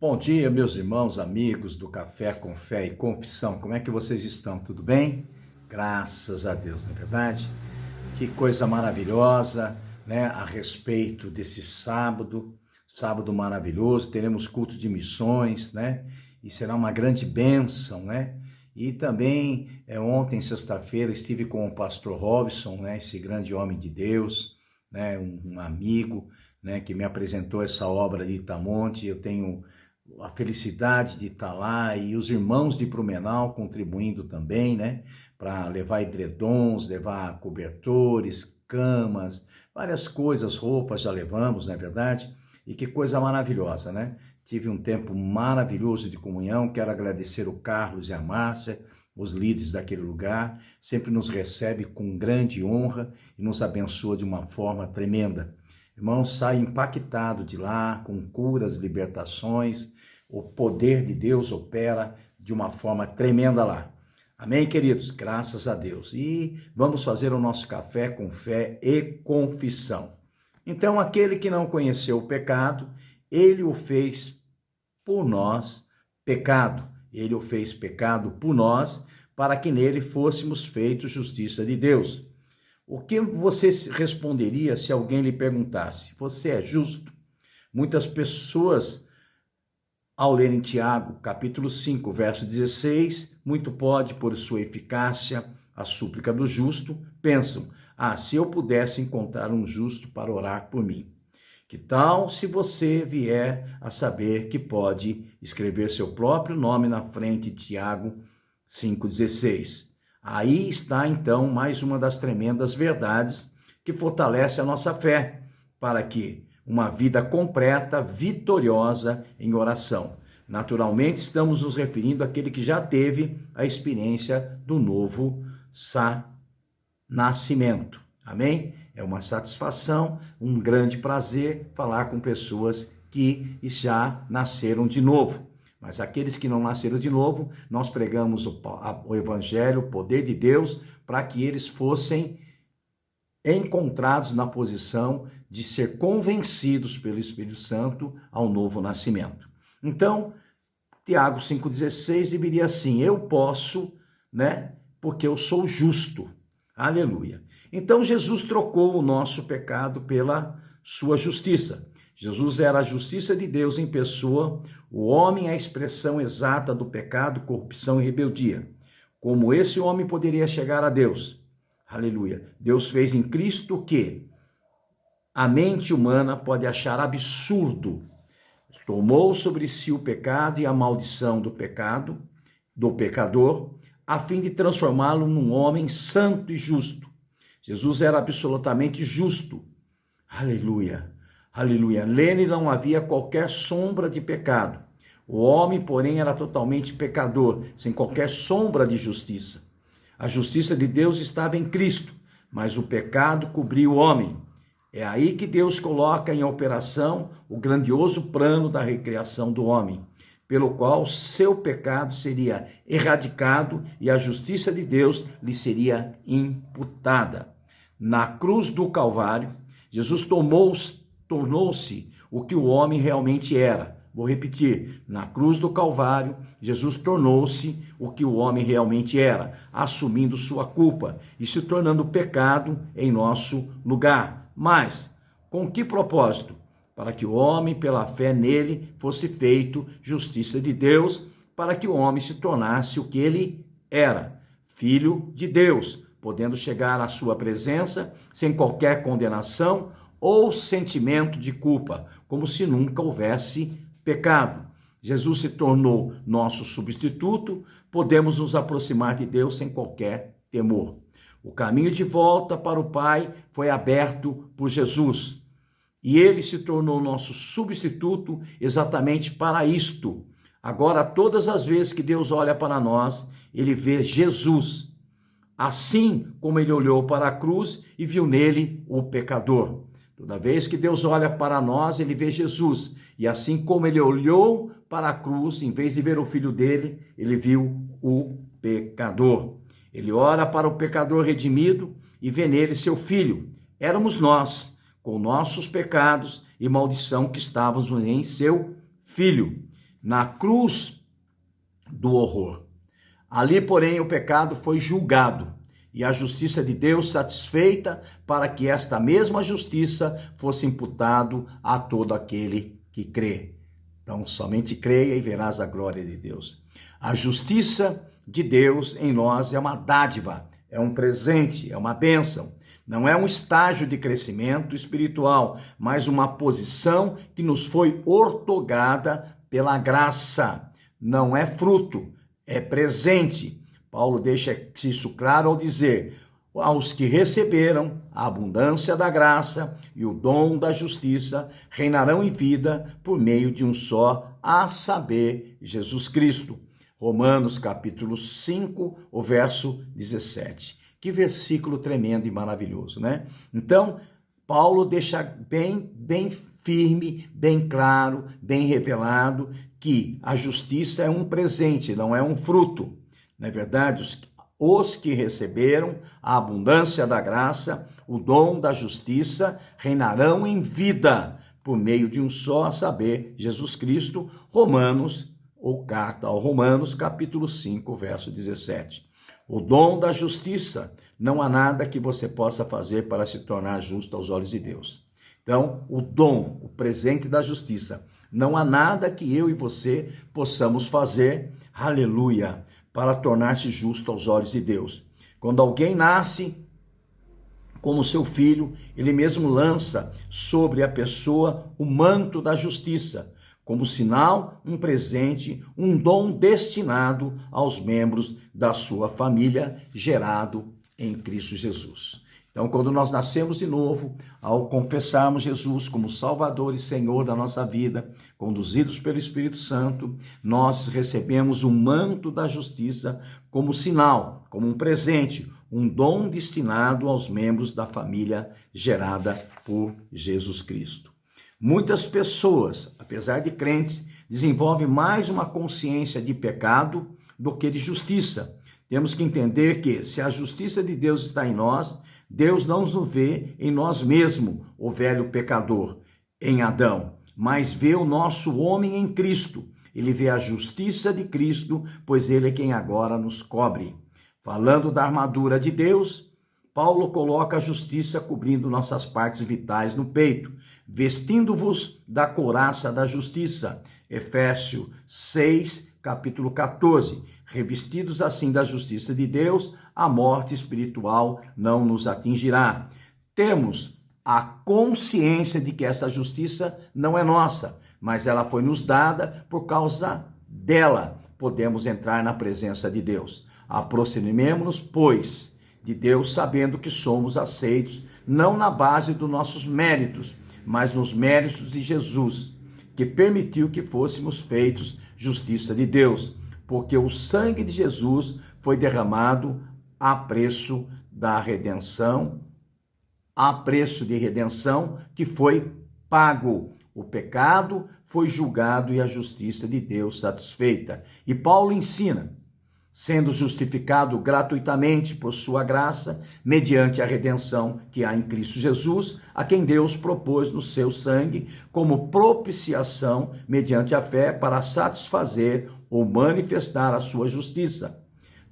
Bom dia, meus irmãos, amigos do Café com Fé e Confissão. Como é que vocês estão? Tudo bem? Graças a Deus, não é verdade? Que coisa maravilhosa, né? A respeito desse sábado maravilhoso. Teremos culto de missões, né? E será uma grande bênção, né? E também, ontem, sexta-feira, estive com o pastor Robson, né? Esse grande homem de Deus, né? Um amigo, né? Que me apresentou essa obra de Itamonte. Eu tenho a felicidade de estar lá e os irmãos de Blumenau contribuindo também, né? Para levar edredons, levar cobertores, camas, várias coisas, roupas já levamos, não é verdade? E que coisa maravilhosa, né? Tive um tempo maravilhoso de comunhão. Quero agradecer o Carlos e a Márcia, os líderes daquele lugar, sempre nos recebe com grande honra e nos abençoa de uma forma tremenda. Irmão, sai impactado de lá, com curas, libertações. O poder de Deus opera de uma forma tremenda lá. Amém, queridos? Graças a Deus. E vamos fazer o nosso café com fé e confissão. Então, aquele que não conheceu o pecado, ele o fez por nós pecado. Ele o fez pecado por nós, para que nele fôssemos feitos justiça de Deus. O que você responderia se alguém lhe perguntasse: você é justo? Muitas pessoas, ao lerem Tiago, capítulo 5, verso 16, muito pode, por sua eficácia, a súplica do justo, pensam: se eu pudesse encontrar um justo para orar por mim. Que tal se você vier a saber que pode escrever seu próprio nome na frente de Tiago 5,16? Aí está, então, mais uma das tremendas verdades que fortalece a nossa fé, para que uma vida completa, vitoriosa em oração. Naturalmente, estamos nos referindo àquele que já teve a experiência do novo nascimento. Amém? É uma satisfação, um grande prazer falar com pessoas que já nasceram de novo. Mas aqueles que não nasceram de novo, nós pregamos o Evangelho, o poder de Deus, para que eles fossem encontrados na posição de ser convencidos pelo Espírito Santo ao novo nascimento. Então, Tiago 5,16 deveria assim: eu posso, né? Porque eu sou justo. Aleluia. Então, Jesus trocou o nosso pecado pela sua justiça. Jesus era a justiça de Deus em pessoa. O homem é a expressão exata do pecado, corrupção e rebeldia. Como esse homem poderia chegar a Deus? Aleluia. Deus fez em Cristo o que a mente humana pode achar absurdo. Tomou sobre si o pecado e a maldição do pecado, do pecador, a fim de transformá-lo num homem santo e justo. Jesus era absolutamente justo. Aleluia. Aleluia. Nele não havia qualquer sombra de pecado. O homem, porém, era totalmente pecador, sem qualquer sombra de justiça. A justiça de Deus estava em Cristo, mas o pecado cobriu o homem. É aí que Deus coloca em operação o grandioso plano da recriação do homem, pelo qual seu pecado seria erradicado e a justiça de Deus lhe seria imputada. Na cruz do Calvário, Jesus tornou-se o que o homem realmente era. Vou repetir: na cruz do Calvário, Jesus tornou-se o que o homem realmente era, assumindo sua culpa e se tornando pecado em nosso lugar. Mas, com que propósito? Para que o homem, pela fé nele, fosse feito justiça de Deus, para que o homem se tornasse o que ele era, filho de Deus, podendo chegar à sua presença sem qualquer condenação ou sentimento de culpa, como se nunca houvesse pecado. Jesus se tornou nosso substituto, podemos nos aproximar de Deus sem qualquer temor. O caminho de volta para o Pai foi aberto por Jesus, e ele se tornou nosso substituto exatamente para isto. Agora, todas as vezes que Deus olha para nós, ele vê Jesus, assim como ele olhou para a cruz e viu nele o pecador. Toda vez que Deus olha para nós, ele vê Jesus. E assim como ele olhou para a cruz, em vez de ver o filho dele, ele viu o pecador. Ele ora para o pecador redimido e vê nele seu filho. Éramos nós, com nossos pecados e maldição que estávamos em seu filho. na cruz do horror. Ali, porém, o pecado foi julgado e a justiça de Deus satisfeita para que esta mesma justiça fosse imputado a todo aquele que crê. Então, somente creia e verás a glória de Deus. A justiça de Deus em nós é uma dádiva, é um presente, é uma bênção. Não é um estágio de crescimento espiritual, mas uma posição que nos foi outorgada pela graça. Não é fruto, é presente. Paulo deixa isso claro ao dizer: aos que receberam a abundância da graça e o dom da justiça reinarão em vida por meio de um só, a saber, Jesus Cristo. Romanos capítulo 5, o verso 17. Que versículo tremendo e maravilhoso, né? Então, Paulo deixa bem firme, bem claro, bem revelado que a justiça é um presente, não é um fruto. Não é verdade? Os que receberam a abundância da graça, o dom da justiça, reinarão em vida por meio de um só, a saber, Jesus Cristo. Romanos, ou carta ao Romanos, capítulo 5, verso 17. O dom da justiça, não há nada que você possa fazer para se tornar justo aos olhos de Deus. Então, o dom, o presente da justiça, não há nada que eu e você possamos fazer, aleluia, para tornar-se justo aos olhos de Deus. Quando alguém nasce como seu filho, ele mesmo lança sobre a pessoa o manto da justiça, como sinal, um presente, um dom destinado aos membros da sua família, gerado em Cristo Jesus. Então, quando nós nascemos de novo, ao confessarmos Jesus como Salvador e Senhor da nossa vida, conduzidos pelo Espírito Santo, nós recebemos o manto da justiça como sinal, como um presente, um dom destinado aos membros da família gerada por Jesus Cristo. Muitas pessoas, apesar de crentes, desenvolvem mais uma consciência de pecado do que de justiça. Temos que entender que, se a justiça de Deus está em nós, Deus não nos vê em nós mesmos, o velho pecador, em Adão, mas vê o nosso homem em Cristo. Ele vê a justiça de Cristo, pois ele é quem agora nos cobre. Falando da armadura de Deus, Paulo coloca a justiça cobrindo nossas partes vitais no peito, vestindo-vos da couraça da justiça. Efésios 6, capítulo 14. Revestidos assim da justiça de Deus, a morte espiritual não nos atingirá. Temos a consciência de que essa justiça não é nossa, mas ela foi nos dada. Por causa dela podemos entrar na presença de Deus. Aproximemo-nos, pois, de Deus, sabendo que somos aceitos, não na base dos nossos méritos, mas nos méritos de Jesus, que permitiu que fôssemos feitos justiça de Deus, porque o sangue de Jesus foi derramado a preço da redenção, a preço de redenção que foi pago. O pecado foi julgado e a justiça de Deus satisfeita. E Paulo ensina: sendo justificado gratuitamente por sua graça, mediante a redenção que há em Cristo Jesus, a quem Deus propôs no seu sangue como propiciação mediante a fé para satisfazer ou manifestar a sua justiça.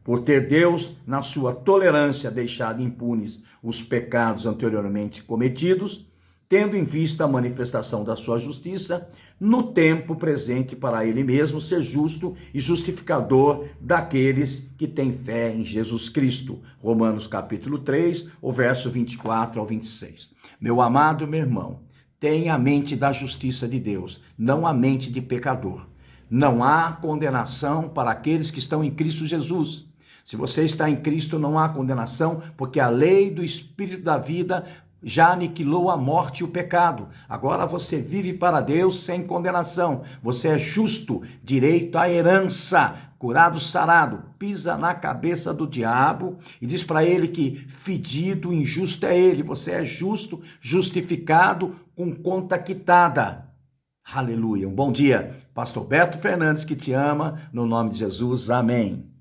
Por ter Deus, na sua tolerância, deixado impunes os pecados anteriormente cometidos, tendo em vista a manifestação da sua justiça, no tempo presente para ele mesmo ser justo e justificador daqueles que têm fé em Jesus Cristo. Romanos capítulo 3, o verso 24 ao 26. Meu amado, meu irmão, tenha a mente da justiça de Deus, não a mente de pecador. Não há condenação para aqueles que estão em Cristo Jesus. Se você está em Cristo, não há condenação, porque a lei do Espírito da vida já aniquilou a morte e o pecado. Agora você vive para Deus sem condenação. Você é justo, direito à herança, curado, sarado. Pisa na cabeça do diabo e diz para ele que fedido, injusto é ele. Você é justo, justificado, com conta quitada. Aleluia. Um bom dia. Pastor Beto Fernandes que te ama, no nome de Jesus. Amém.